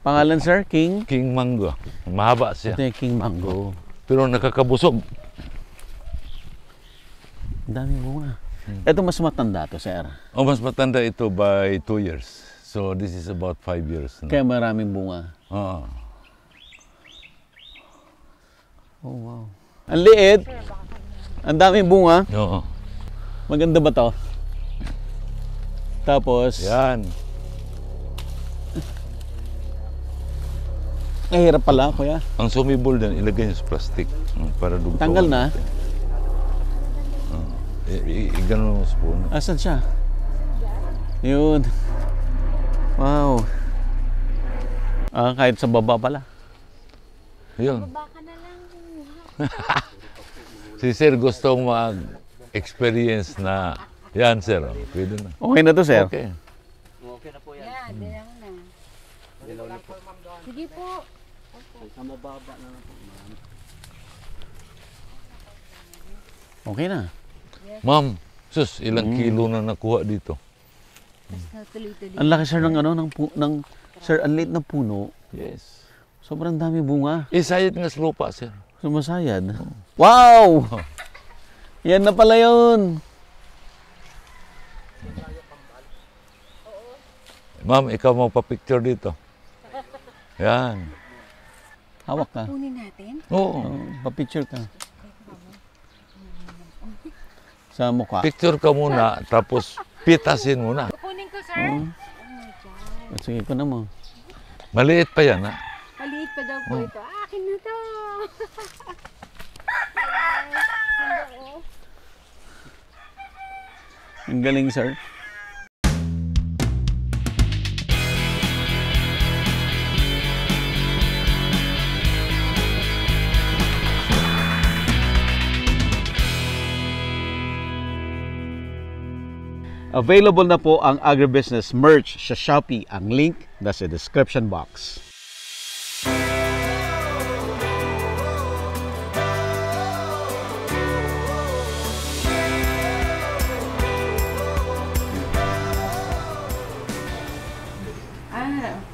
Pangalan, sir? King? King Mango. Mahaba siya. Ito yung King Mango. Pero nakakabusog. Ang daming bunga. Ito mas matanda to, sir. Oh, mas matanda ito by 2 years. So this is about 5 years. No? Kaya maraming bunga. Oo. Oh, wow. Ang liit. Ang daming bunga. Oo. Maganda ba to? Tapos, Yan. hirap pala, kuya. Ang sumibol din, ilagay niyo sa plastic. Para dugtungan. Tanggal na. Ganun mo sa puno. Asan siya? Yun. Wow. Kahit sa baba pala. Yun. Baba ka na lang. Si Sir gustong mag-experience na yan, Sir. Pwede na. Okay na to, sir? Okay. Okay na po yan. Yan, dilang na. Dilaw na po. Sige po. Sa mababa na lang po, ma'am. Okay na. Ma'am, sus, ilang kilo na nakuha dito? Basta tuloy-tuloy. Ang laki, sir, ng sir, ang liit ng puno. Yes. Sobrang dami bunga. Isayad nga sa lupa, Sir. Sumasayad. Wow! Yan na pala yun. Ma'am, ikaw mo pa-picture dito. Yan. Hawak ka. Kunin natin. Oo. Pa-picture ka. Sa mukha. Picture ka muna, tapos pitasin muna. Kukunin ko, sir. Oh my God. Sige ko na mo. Maliit pa yan, ha? Maliit pa daw po ito. Akin na to. Ang galing, sir. Available na po ang agribusiness merch sa Shopee. Ang link nasa description box.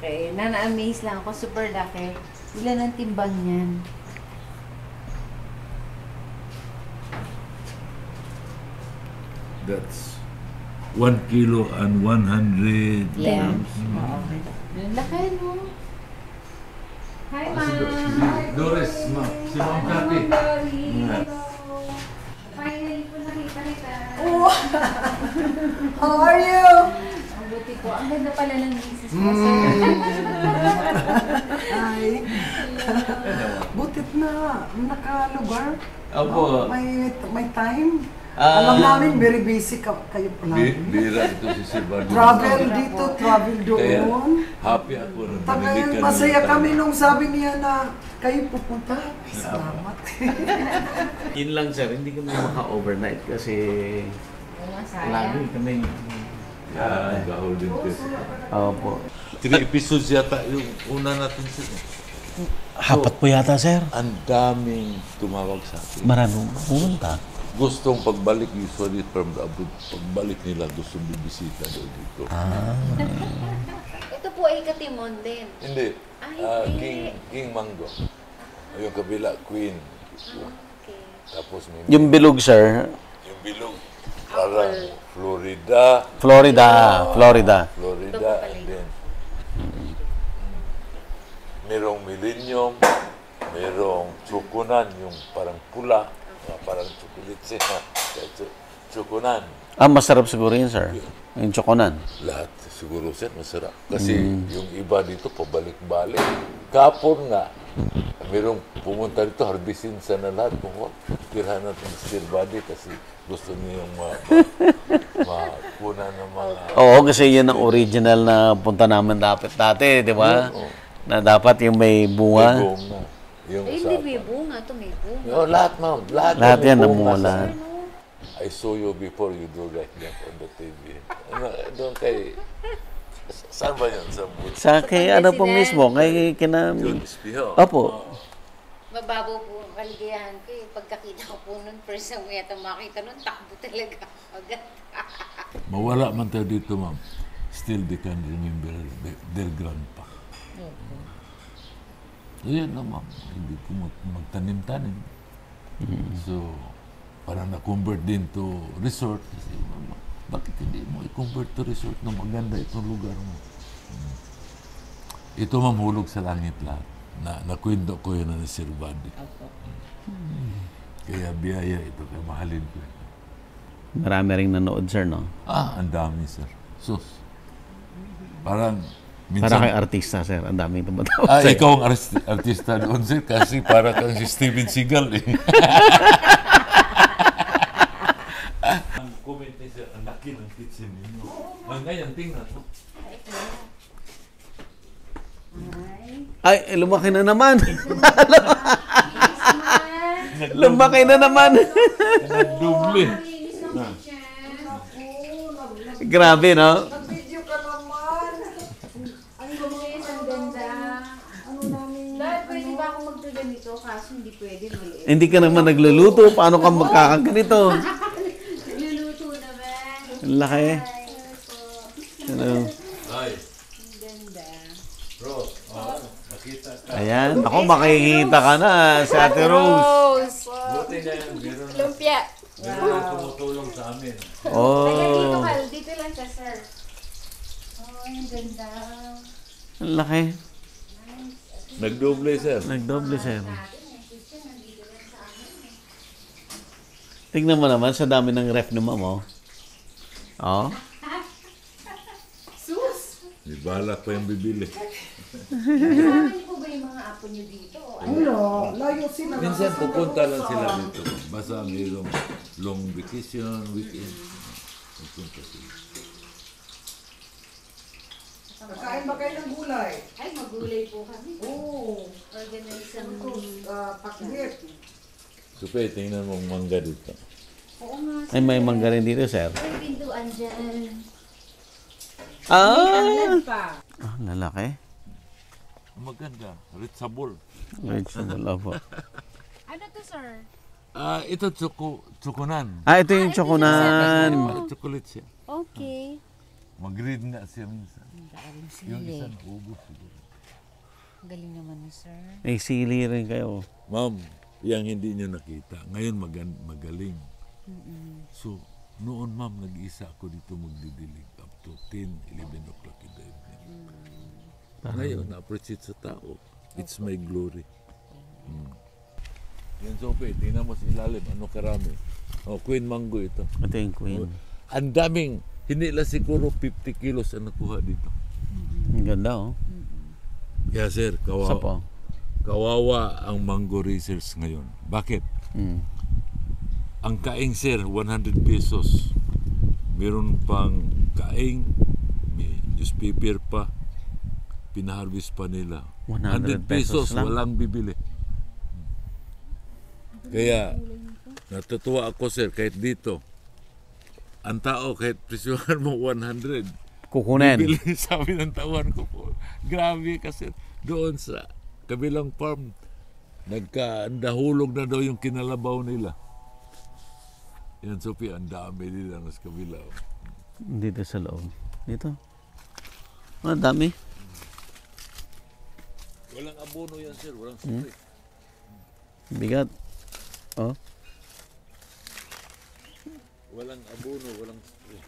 Okay. Na-amaze lang ako. Super laki. Ilan ang timbang niyan? That's 1 kilo and 100 grams. Okay. Laki, no? Hi, ma'am. Doris, ma'am. Si Ma'am Cathy. Finally po nakita kita. Oh, how are you? Ang buti po. Ang ganda pala ng misis ko, sir. Ay, butit na nakalugar. Opo. May time. Alam namin, very busy kayo palagi. Bira ito si Sir Bardo. Travel dito, travel doon. Happy ako na binili ka Masaya ng kami nung sabi niya na kayo pupunta. Salamat. Yun lang, sir. Hindi kami maka-overnight kasi lagi kami. Gahol din kasi. Opo. 3 episodes yata yung una natin. Hapat po yata, sir. Ang daming tumawag sa akin. Maraming pumunta. Gustong pagbalik usually from the abroad. Pagbalik nila gustong bibisita daw dito. Ito po ay katimon din. Hindi. Hindi. King Mango. Yung kabila, Queen. Okay. Tapos may Yung bilog, sir. yung bilog. Parang Florida. Florida. Ito po pala And then merong Millennium. Merong Choconan, yung parang pula. Parang chocolate siya. Choconan. Masarap siguro yun, sir. Yung chokonan. Lahat siguro sir masarap. Kasi yung iba dito pabalik-balik. Kapon nga, merong pumunta dito, harbisin sa na lahat. Kung tirhan natin sa Sir Buddy kasi gusto niyang makuna ng mga... Oo, kasi yun ang original na punta namin dapat dati, di ba? Oo. Na dapat yung may bunga. May bunga. Yung Ay, sa... hindi may bunga. Ito may bunga. Oh, lahat, ma'am. Lahat Lahat yan, may namunga bunga, lahat. sir. I saw you before you do like that on the TV. Doon kay... Saan ba yun? Sa Butch? Sa kay ano po mismo, kay kina... Yun, Espiho. Opo. Mababaw po ang kaligayahan ko eh. Pagkakita ko po nun, first time ko yata makita nun, takbo talaga. Agad. Mawala man tayo dito, ma'am. Still they can remember their grandpa. Ayan na ma'am, hindi ko magtanim-tanim. So, parang na-convert din to resort. Kasi, mama, bakit hindi mo i-convert to resort na maganda itong lugar mo? Ito ma'am, hulog sa langit lahat. Nakwento ko yun na Sir Buddy. Kaya biyaya ito, kaya mahalin ko ito. Marami ring nanood, sir, no? Ang dami, sir. Sus. Parang, Para kay minsan, artista, sir. Ang daming tumatawag sa'yo. ikaw ang artista doon, sir, kasi para kang si Steven Seagal, eh. Ang comment ni sir, ang laki ng kitchen ninyo. Ngayon, tingnan to. Ay, lumaki na naman. Lumaki na naman. Nagdoble. Grabe, no? Nag-video ka naman. Ang ganda. Dahil pwede ba ako magkaganito? Kaso hindi pwede. Maliit. Hindi ka naman nagluluto. Paano ka magkakaganito? Nagluluto naman. Ang laki. Ano? Ay, Ang ganda. bro, nakita ka. Ayan. Ako, makikita ka na si Ate Rose. Buti na yan, meron Lumpia. na tumutulong sa amin. Oh. Dito lang siya, sir. Oh, ang ganda. Ang laki. Nagdoble, sir. Nagdoble, sir. Tignan mo naman sa dami ng ref ni Ma'am, oh. Oh. Sus! May balak pa yung bibili. Marami po ba yung mga apo niyo dito? Ano, layo sila. Minsan pupunta lang sila dito. Basta mayroong long vacation, weekend. Pupunta sila. Nakain ba kayo ng gulay? Ay, magulay po kami. Oo. Organize ang... Paklit. Supe, tingnan mong mangga dito. Oo nga, Ay, may mangga rin dito, sir. may pintuan dyan. Ah! Pa. Ah, lalaki. Maganda. Reachable. Vegetable, opo. Ano to, sir? Ito tsukunan. Ah, ito yung chokonan. Para chocolate siya. Okay. Mag-read nga siya minsan. Yung isa ubos siguro. Galing naman, sir. May sili rin kayo. Ma'am, yung hindi nyo nakita. Ngayon magaling. So, noon ma'am, nag-isa ako dito magdidilig up to 10, 11 o'clock in the evening. Ngayon, na-appreciate sa tao. It's my glory. Yan, Sophie, tingnan mo sa ilalim. Ano karami? Oh, Queen Mango ito. Ito yung queen. Ang daming, hindi lang siguro 50 kilos ang nakuha dito. Ang ganda, oh. Kaya sir, Isa po. kawawa ang mango racers ngayon. Bakit? Mm. Ang kaing sir, 100 pesos. Meron pang kaing, may newspaper pa, pinaharvest pa nila. 100 pesos lang. walang bibili. Kaya, natutuwa ako sir, kahit dito, ang tao, kahit presyohan mo 100, Kukunin. bili sabi ng tawan ko po. Grabe kasi doon sa kabilang farm, nagka-andahulog na daw yung kinalabaw nila. Yan, Sophie, ang dami nila sa kabila. Dito sa loob. Dito. Ang dami. Walang abono yan, sir. Walang spray. Bigat. Oh. Walang abono, walang spray.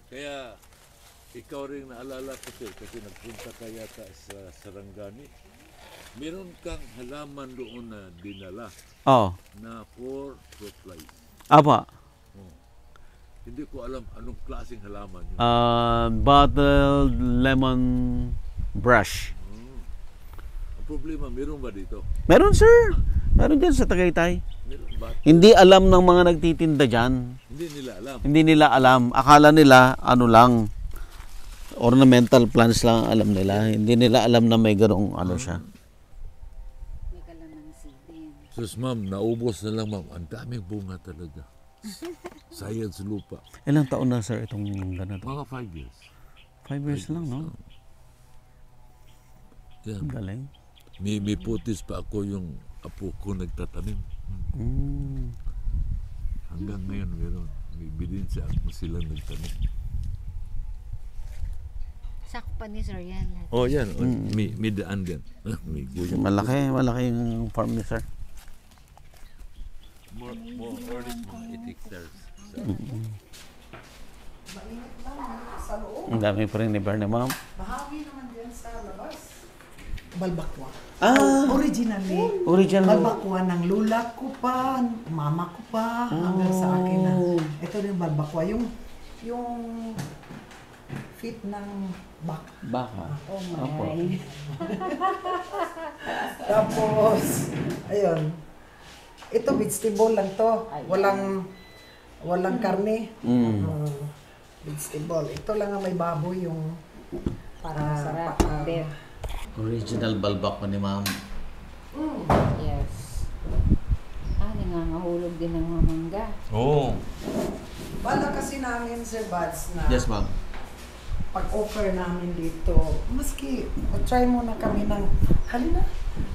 Kaya, ikaw rin naalala ko, sir, kasi nagpunta ka yata sa Sarangani. Meron kang halaman doon na dinala Oh. na for fruit flies. Apa. Hindi ko alam anong klaseng halaman yun. Bottled lemon brush. Ang problema, meron ba dito? Meron, sir. Meron dyan sa Tagaytay. Meron ba? Hindi alam ng mga nagtitinda dyan. Hindi nila alam. Hindi nila alam. Akala nila, ano lang, ornamental plants lang ang alam nila. Hindi nila alam na may ganong ano siya. May kalamansi din. Sus, ma'am, naubos na lang, ma'am. Ang daming bunga talaga. Science lupa. Ilang taon na, sir, itong ganito? Mga 5 years. 5 years lang, no? Yan. Ang galing. May putis pa ako yung apo ko nagtatanim. Mm. Hanggang ngayon meron. May ebidensya ako silang nagtanim. Sakpa ni Sir yan. Oh, yan. May daan din. May guyo. Malaki yung farm ni sir. More early, mga 8 hectares. Mainit lang sa loob. Ang dami pa rin ni Berne, ma'am. Bahagi naman dyan sa labas. Balbakwa. Ah! Originally. Original. Balbakwa ng lula ko pa, mama ko pa, hanggang sa akin na. Ito rin balbakwa. Yung feet ng baka. Baka. Oh Opo. my. Tapos, ayun. Ito, vegetable lang to. Walang karne. Vegetable. Ito lang ang may baboy yung para Sarap. Beef. Original balbak pa ni ma'am. Yes. Nangangahulog din ng mga mangga. Oo. Bala kasi namin, Sir Bads, na Yes, ma'am. pag-offer namin dito, maski try muna kami ng,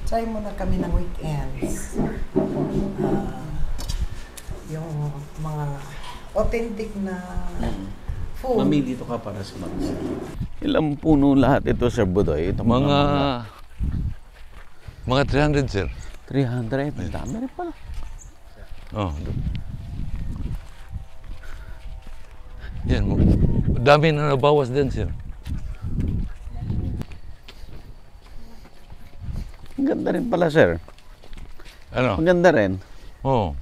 try muna kami ng weekends. Yung mga authentic na food. Mami, dito ka para sa mga. Ilang puno lahat ito, Sir Budoy? Ito Mga 300, sir. 300. Ang dami rin pala. Oh. Yan. Dami na nabawas din, sir. Ang ganda rin pala, sir. Ano? Ang ganda rin. Oo.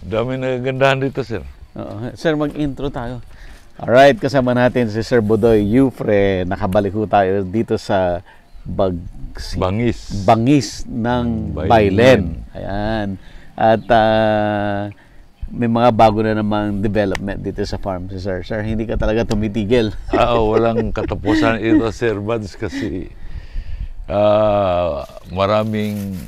Dami na gandahan dito, sir. Oo. Sir, mag-intro tayo. Alright, kasama natin si Sir Budoy Yufre. Nakabalik ho tayo dito sa Bangis ng Bailen. Ayan. At may mga bago na namang development dito sa farm si Sir. Sir, hindi ka talaga tumitigil. Walang katapusan ito, Sir Buds, kasi maraming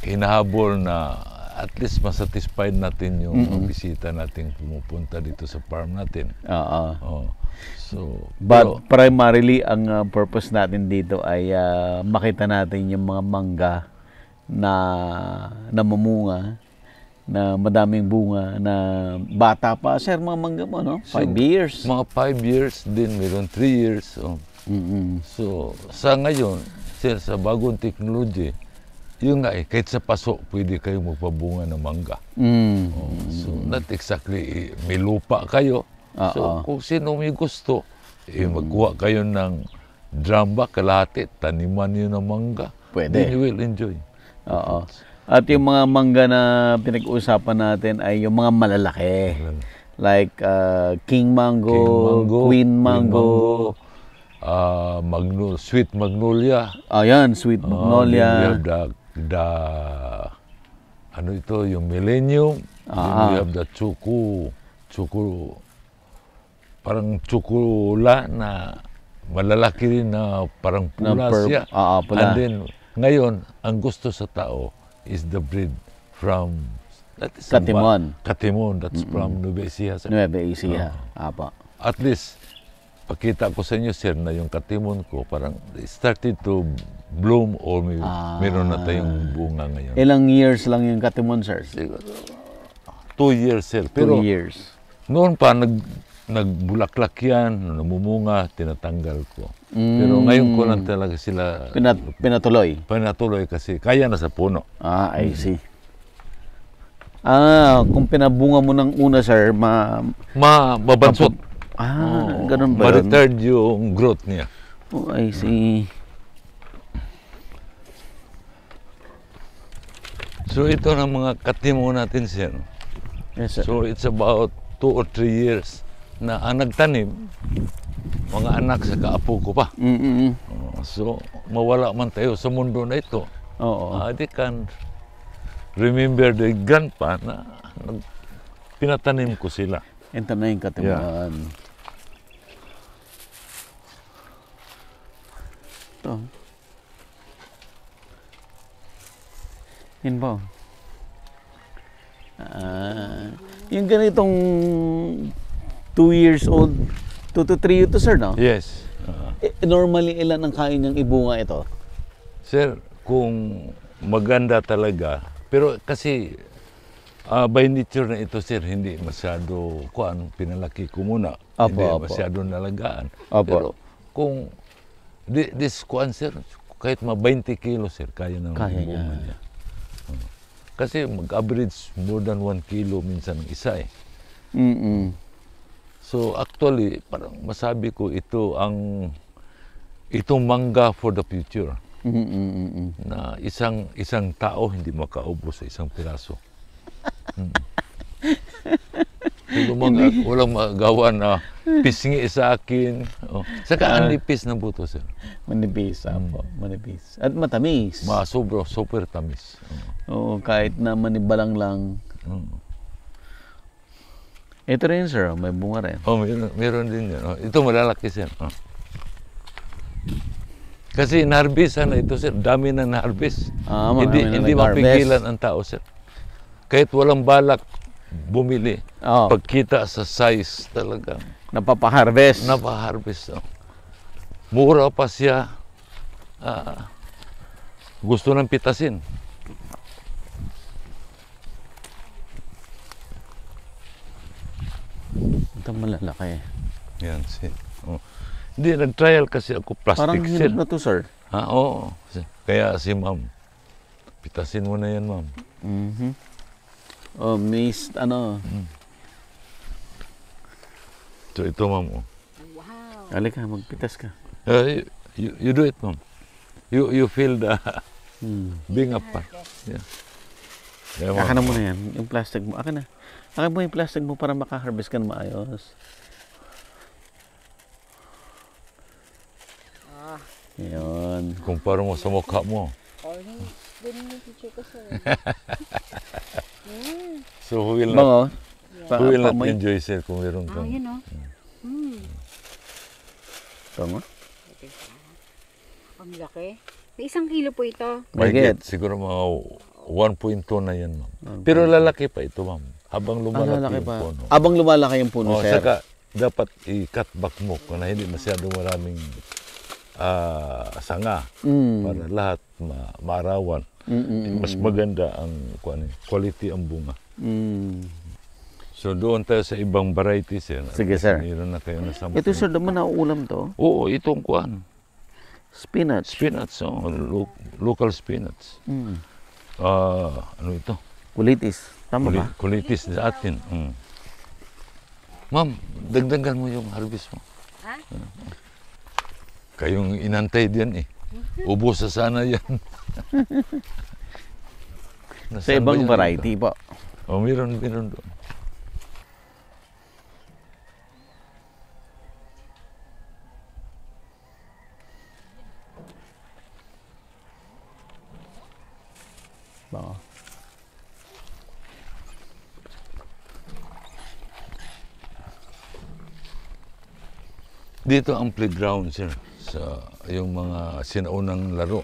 hinahabol na at least masatisfied natin yung mga bisita natin pumupunta dito sa farm natin. Oo. Oh. So, But primarily, ang purpose natin dito ay makita natin yung mga mangga na namumunga, na madaming bunga, na bata pa. Sir, mga mangga mo, no? 5 years. Mga 5 years din, mayroon 3 years. Oh. So, sa ngayon, sir, sa bagong technology, yun nga kahit sa paso, pwede kayo magpabunga ng mangga. Oh, so, not exactly, may lupa kayo. So, kung sino may gusto, magkuha kayo ng drum bag, kalahati, taniman nyo ng mangga. Pwede. Then you will enjoy. Oo. At yung mga mangga na pinag-uusapan natin ay yung mga malalaki. Like King Mango, Queen Mango, Sweet Magnolia. Ayan, Sweet Magnolia. Ano ito, yung Millennium. Then we have the parang tsukula na malalaki rin na parang pula siya. Pula. And then, ngayon, ang gusto sa tao is the breed from Katimon. Katimon, that's from Nueva Ecija. Nueva Ecija. Apa. At least, pakita ko sa inyo, sir, na yung katimon ko parang started to bloom or meron na tayong bunga ngayon. Ilang years lang yung Katimon, sir? Siguro 2 years, sir. Pero 2 years. noon pa, nagbulaklak yan, namumunga, tinatanggal ko. Pero ngayon ko lang talaga sila Pinatuloy kasi kaya na sa puno. I see. Kung pinabunga mo ng una, sir, Mababansot. Ganun ba yun? Ma-retard yung growth niya. Oh, I see. So ito na mga katimo natin, sir. Yes, sir. So it's about 2 or 3 years na ang nagtanim, mga anak sa kaapo ko pa. So mawala man tayo sa mundo na ito. They can remember the grandpa na pinatanim ko sila. Ito na yung Katimon. Yeah. Ito. Yun ba? Yung ganitong 2 years old, 2 to 3 ito, sir, no? Yes. Normally, ilan ang kain niyang ibunga ito? Sir, kung maganda talaga, pero kasi By nature na ito, sir, hindi masyado, pinalaki ko muna. Apo, Hindi apo. masyado nalagaan. Apo. Pero kung, this sir, kahit 20 kilo, sir, kaya na Kaya bunga niya. niya. Kasi mag-average more than 1 kilo minsan ng isa eh. Mm-mm. So actually, parang masabi ko itong mangga for the future. Mm-mm. Na isang tao hindi makaubos sa isang piraso. Walang magawa na pisngi sa akin. Saka ang nipis ng buto, sir. Manipis, apo. Manipis. At matamis. Super tamis. Oo, kahit na manibalang lang. Ito rin, sir. May bunga rin. Meron din yan. Ito malalaki, sir. Kasi na-harvest na ito, sir. Dami na na-harvest. Marami na Hindi nag-harvest. mapigilan ang tao, sir. Kahit walang balak bumili, Oo. pagkita sa size talaga, Napapaharvest. napa-harvest. Mura pa siya. Gusto ng pitasin. Ito malalaki. Yan, sir. Hindi, nag-trial kasi ako Parang plastic, sir. hirap na to, sir. Oo. Kaya si ma'am, pitasin mo na yan, ma'am. Mhm. Oh, miss, ano. So ito, ma'am. Wow. Halika, magpitas ka. You do it, ma'am. You feel the being apart. Yeah. Yeah, ma'am. Akin na muna yan. Yung plastic mo. Akin na. Akin mo yung plastic mo para makaharvest ka na maayos. Yun. Kumpara mo sa mukha mo. Ganun yung teacher ko, sir. So who will Bango. who will not Paamoy. enjoy, sir, kung meron kang... Yun, o. Bango. Ang laki. May 1 kilo po ito. May Mahigit. get, siguro mga 1.2 na yan, ma'am. Pero lalaki pa ito, ma'am. Habang lumalaki Lalaki yung pa. puno. Abang lumalaki yung puno, sir. Saka dapat i-cut back mo kung hindi masyadong maraming sanga para lahat maarawan. Mas maganda ang quality ang bunga. So doon tayo sa ibang varieties yan. Sige, sir. Meron na kayo na sa Ito, sir, naman nauulam to. Oo, itong Spinach. spinach, local spinach. Ano ito? Kulitis. Tama ba? Kulitis sa atin. Ma'am, dagdagan mo yung harvest mo. Ha? Kayong inantay diyan eh. Ubos sa sana yan. Sa ibang variety po. Meron doon. Bango. Dito ang playground, sir, sa yung mga sinaunang laro.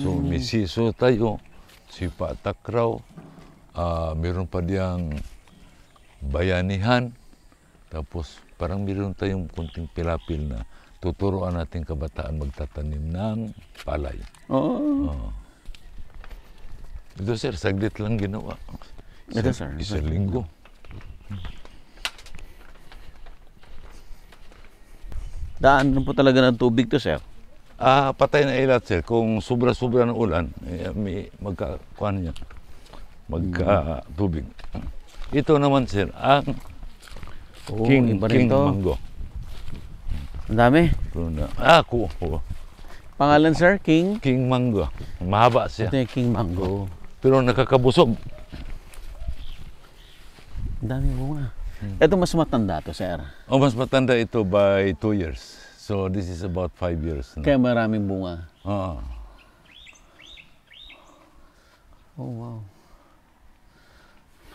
So may siso tayo, sipa takraw, meron pa diyang bayanihan, tapos parang meron tayong kunting pilapil na tuturuan natin kabataan magtatanim ng palay. Oo. Ito, sir, saglit lang ginawa. Ito, sir. Isang linggo. Daan po talaga ng tubig to, sir. Patay na ilat, sir. Kung sobra-sobra ng ulan, may magka-tubig. Ito naman, sir, ang King iba rin to. Mango. Ang dami. Pangalan, sir? King? King Mango. Mahaba siya. Ito yung King Mango. Pero nakakabusog. Ang dami bunga. Ito mas matanda to, sir. Mas matanda ito by 2 years. So this is about 5 years na. Kaya maraming bunga. Oo. Oh, wow.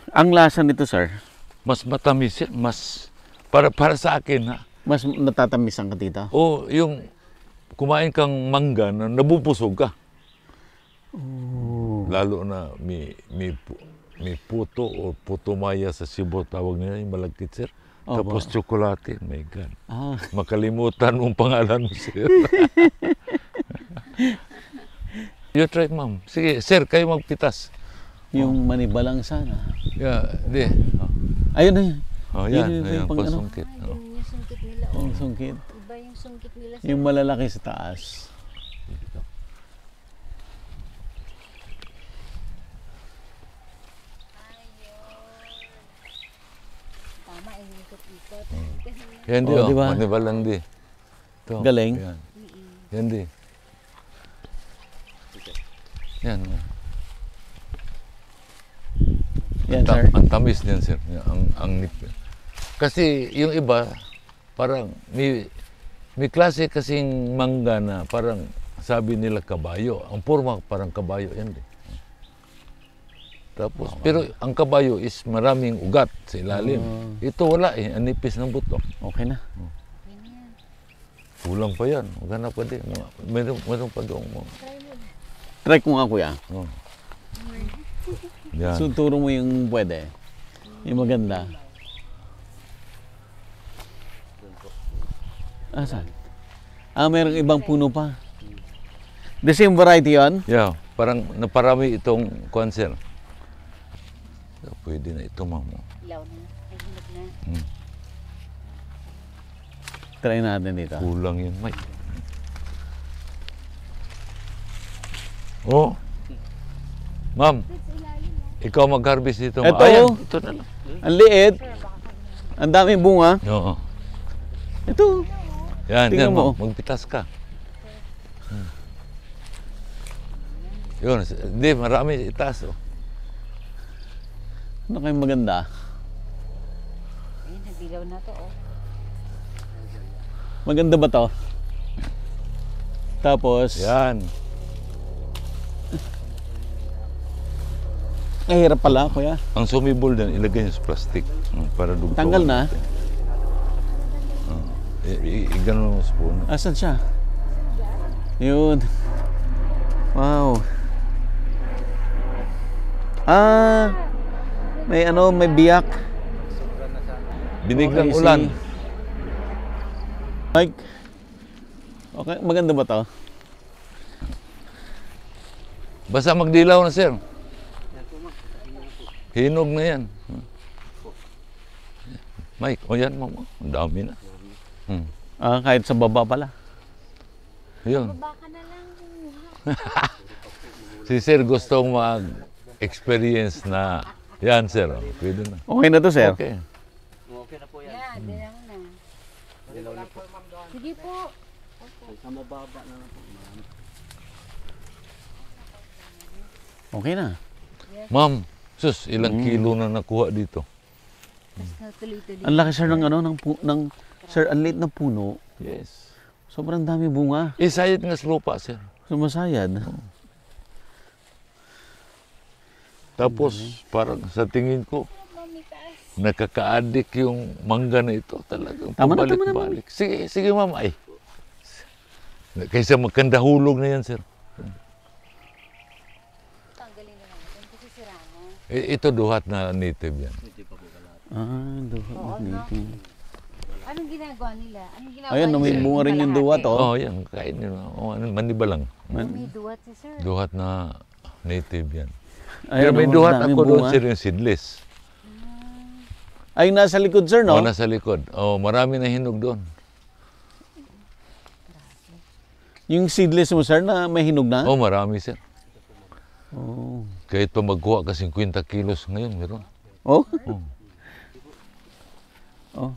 Ang lasa nito, sir, Mas matamis yan. Mas, para sa akin, ha? mas natatamisan ka dito. Yung kumain kang mangga na nabubusog ka. Lalo na may puto o putumaya sa Cebu, tawag nila yung malagkit, sir. Tapos tsokolate, my God. Makalimutan mong pangalan mo, sir. You try, ma'am. Sige, sir, kayo magpitas. Yung manibalang sana. Yeah, di. Ayun na yun. Oh, yan. Yun, Ayan, pang ano. pasungkit. Oh. Yun yung sungkit nila. Oh. Yung sungkit. Iba yung sungkit nila. Yung malalaki sa taas. Tama, yung ikot-ikot. Yan di, Oh, oh. di ba? Manibalang di. Ito. Galing. Yan. Yan di. Yan. Yan, sir. Ang tamis niyan, sir. Ang nip. Kasi yung iba, parang may klase kasing mangga na parang sabi nila kabayo. Ang forma parang kabayo yan din. Tapos, pero ang kabayo is maraming ugat sa ilalim. Ito wala eh, ang nipis ng buto. Okay na. Kulang pa yan. Maghanap pa din. Meron pa doon. Try ko nga, kuya. Oh. Yan. So, turo mo yung pwede. Yung maganda. Asan? Mayroong ibang puno pa. The same variety yon? Yeah, parang naparami itong cancer. Pwede na ito, mamo. Ilaw na. Ay, hinog na. Try natin dito. Kulang yun, Mike. Oh. Ma'am, ikaw mag-harvest dito. Ito. Ayan, ito na lang. Ang liit. Ang daming bunga. Oo. Ito. Yan, Tingnan yan, mo. ma'am. Magpitas ka. Yun, hindi, marami itaas. Oh. Ano kayong maganda? Ayun, nagdilaw na to. Oh. Maganda ba to? Tapos, Yan. ay hirap pala, kuya. Ang sumibol din, ilagay niyo sa plastic. Para dugtungan. Tanggal na. Ganun mo sa puno. Asan siya? Yun. Wow. May biyak. Biniglang Okay, ulan. Mike. Okay, maganda ba to? Basta magdilaw na, sir. Hinog na yan. Mike, o yan, mama. Ang dami na. Kahit sa baba pala. Yun. Baka na lang. Si sir gustong mag-experience na yan, sir. Pwede na. Okay na to, sir. Okay. Okay na po yan. Yan, dilaw na. Dilaw na po. Sige po. Sa mababa na lang po. Marami. Okay na. Ma'am, sus, ilang kilo na nakuha dito? Tapos tuloy-tuloy. Ang laki, sir, ng sir, ang liit na puno. Yes. Sobrang dami bunga. Isayad nga sa lupa, sir. Sumasayad. Tapos, parang sa tingin ko, nakaka-addict yung mangga na ito. Talagang Tama na, tama na, pabalik-balik. Sige, sige, ma'am. Ay. Kaysa magkandahulog na yan, sir. Tanggalin na natin kasi sira na. Ito duhat na native yan. Hindi pa po kalahati. Duha. Oo, no? Anong ginagawa nila? Anong ginagawa Ayun, nila? may bunga rin yung duwa to. Oh, yan. Kain nyo na. Oh, ano, maniba lang. May duwat si sir. Duhat na native yan. Ayun, Pero may ang duhat daming ako doon, bunga. sir, yung seedless. Ay, nasa likod, sir, no? Oh, nasa likod. Oh, marami na hinog doon. Yung seedless mo, sir, na may hinog na? Oh, marami, sir. Oh. Kahit pa magkuha ka 50 kilos ngayon, meron. Oh? Oh. Oh.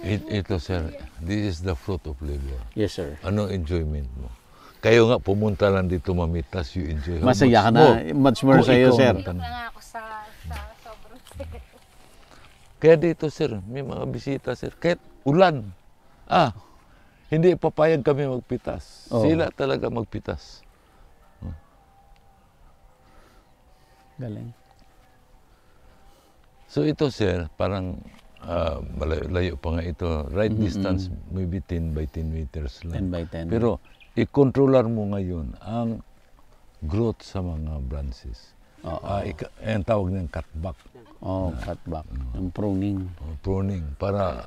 Ito, sir, this is the fruit of labor. Yes, sir. Anong enjoyment mo? Kayo nga, pumunta lang dito mamitas, you enjoy. How Masaya ka much na. more? Much more Oh, sa'yo, ikaw sir. ang- Na nga ako sa sobrang sakit. Kaya dito, sir, may mga bisita, sir. Kahit ulan. Hindi papayag kami magpitas. Oh. Sila talaga magpitas. Galing. So ito, sir, parang layo pa nga ito. Right distance, maybe 10 by 10 meters 10 lang. by 10. Pero i-controller mo ngayon ang growth sa mga branches. Ang tawag ng cutback, cut back. Yung pruning. pruning, para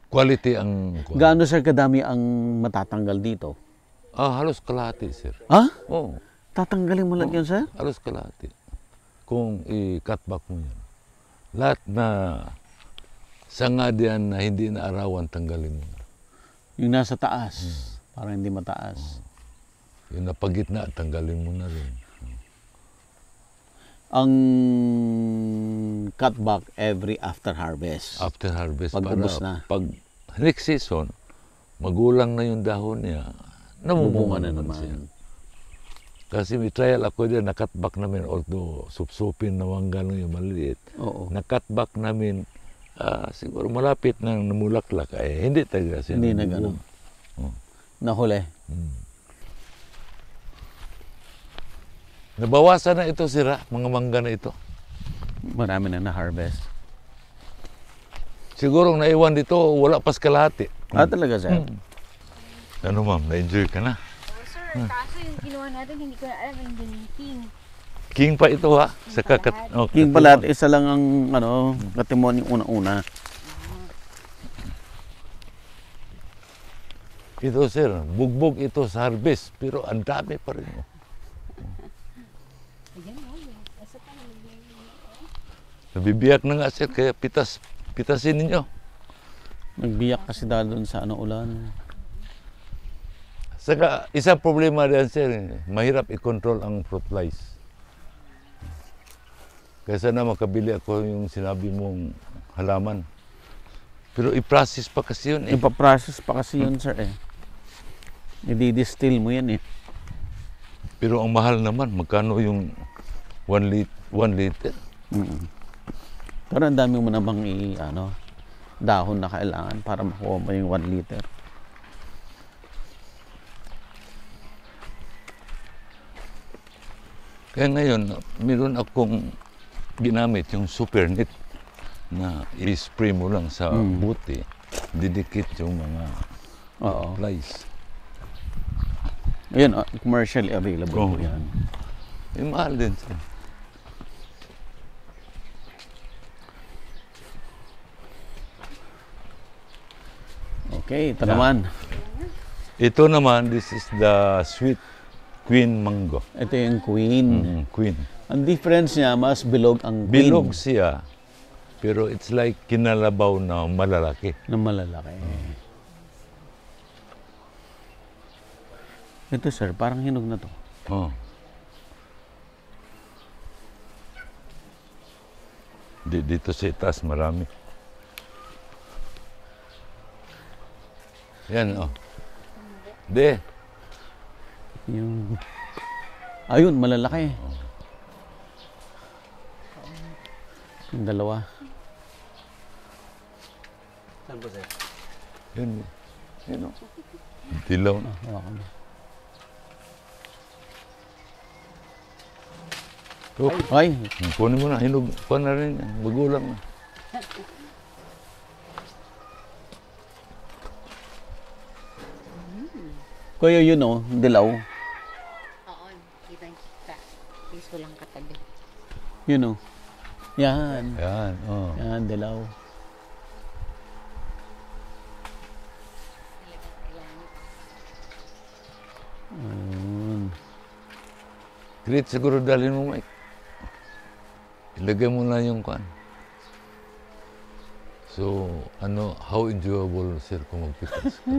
quality ang... Gaano, sir, kadami ang matatanggal dito? halos kalahati, sir. Ha? Oh, Tatanggalin mo lang yun, sir? Alos kalahati. Kung i-cut back mo yan. Lahat na sanga diyan na hindi na arawan, tanggalin mo. Yung nasa taas, para hindi mataas. Yung napagitna, tanggalin mo na rin. Ang cutback every after harvest. After harvest, Pag ubos na. pag next season, magulang na yung dahon niya, namumunga na naman siya. Kasi may trial ako dyan, na-cutback namin, although supsupin na mangga yung maliit. Oo. Na-cutback namin, siguro malapit nang namulaklak, hindi talaga siya. Hindi na gano'n. Oh. Nahuli. Nabawasan na ito sira, mga mangga na ito. Marami na na-harvest. Siguro naiwan dito, wala pas kalahati. Ah, talaga, sir? Ano ma'am, na-enjoy ka na? Sir, kaso yung kinuha natin, hindi ko na alam yung king. King pa ito ha? Sa King pala, isa lang ang katimon yung una-una. Ito sir, bugbog ito sa harvest, pero ang dami pa rin. Nabibiyak na nga sir, kaya pitasin ninyo. Nagbiyak kasi dahil doon sa ulan. Saka, isang problema diyan sir, mahirap i-control ang fruit flies. Kaya sana makabili ako yung sinabi mong halaman. Pero i-process pa kasi yun eh. Ipaprocess pa kasi yun, sir eh. I-distill mo yan eh. Pero ang mahal naman, magkano yung 1 liter? Pero ang dami mo namang dahon na kailangan para makuha mo yung 1 liter. Kaya ngayon, meron akong ginamit yung super net na i-spray mo lang sa buti, didikit yung mga flies. Ayun, commercially available po yan. Mahal din siya. Okay, ito naman. Ito naman, this is the sweet queen mango. Ito yung queen. Queen. Ang difference niya, mas bilog ang queen. Bilog siya, pero it's like kinalabaw na malalaki. Na malalaki. Ito sir, parang hinog na to. Oh. Dito sa itaas marami. Yan, oh. Yung... Ayun, malalaki. Yung dalawa. Saan po, sir? Yan, yan, oh. Dilaw na. Hawakan mo. Ay, Kunin mo na, hinog. Kuha na rin yan. Magulang na. kuya yun dilaw. Oo, kitang-kita. Please ko lang katabi. Yun Yan. Yan, oh. Yan, dilaw. Talagang kailangan. Ayun. Great, siguro dalhin mo, Mike. Ilagay mo na yung kuan. So, how enjoyable, sir, kung magpitas ka?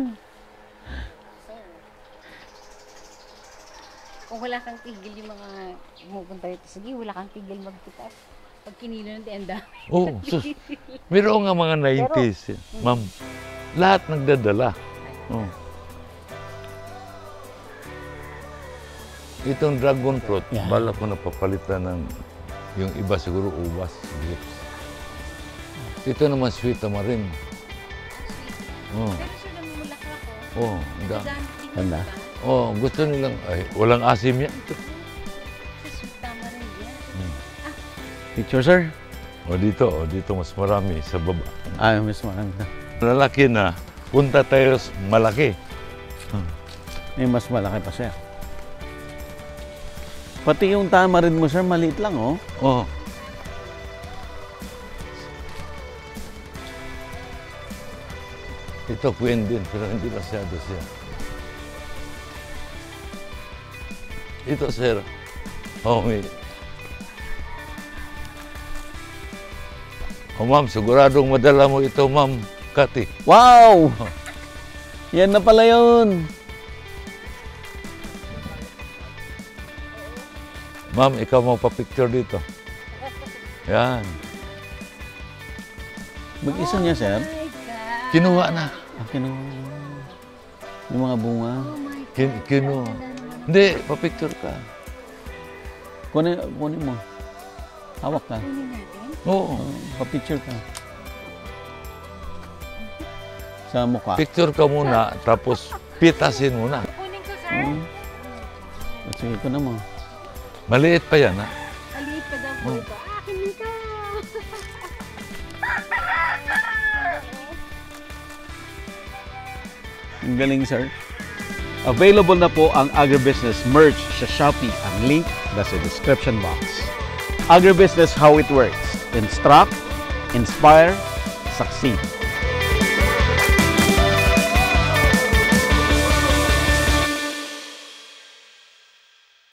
Kung wala kang tigil yung mga pumupunta rito, sige, wala kang tigil magpitas. Pag kinilo ng ang dami. Oh, sus. Meron nga mga 90s. Ma'am, lahat nagdadala. Oh. Itong dragon fruit, Yeah. bala ko napapalitan ng yung iba siguro ubas, grapes. Ito naman sweet tamarin. Oh. Pero siya namumulaklak ko. Oh, da. Ganda. Oh, gusto nilang walang asim yan. Sa sweet tamarind yan. Picture, sir? Dito mas marami sa baba. Ay, mas maganda. Lalaki na, punta tayo sa malaki. May mas malaki pa, sir. Pati yung tamarind mo, sir, maliit lang, Oh. Ito queen din, pero hindi masyado siya. Ito, sir. Oh, may... Oh, ma'am, siguradong madala mo ito, ma'am. Kati. Wow! Yan na pala yun. Ma'am, ikaw mo pa-picture dito. Yan. Mag-isa niya, sir. Kinuha na. Kinuha. Yung mga bunga. Kinuha. Hindi, pa-picture ka. Kunin mo. Hawak ka. Oo. Pa-picture ka. Sa mukha. Picture ka muna, tapos pitasin muna. Kunin ko, sir. Sige ko na mo. Maliit pa yan, ha? Maliit pa daw po ito. Akin nito. Ang galing, sir. Available na po ang Agribusiness merch sa Shopee. Ang link nasa description box. Agribusiness, how it works. Instruct, inspire, succeed.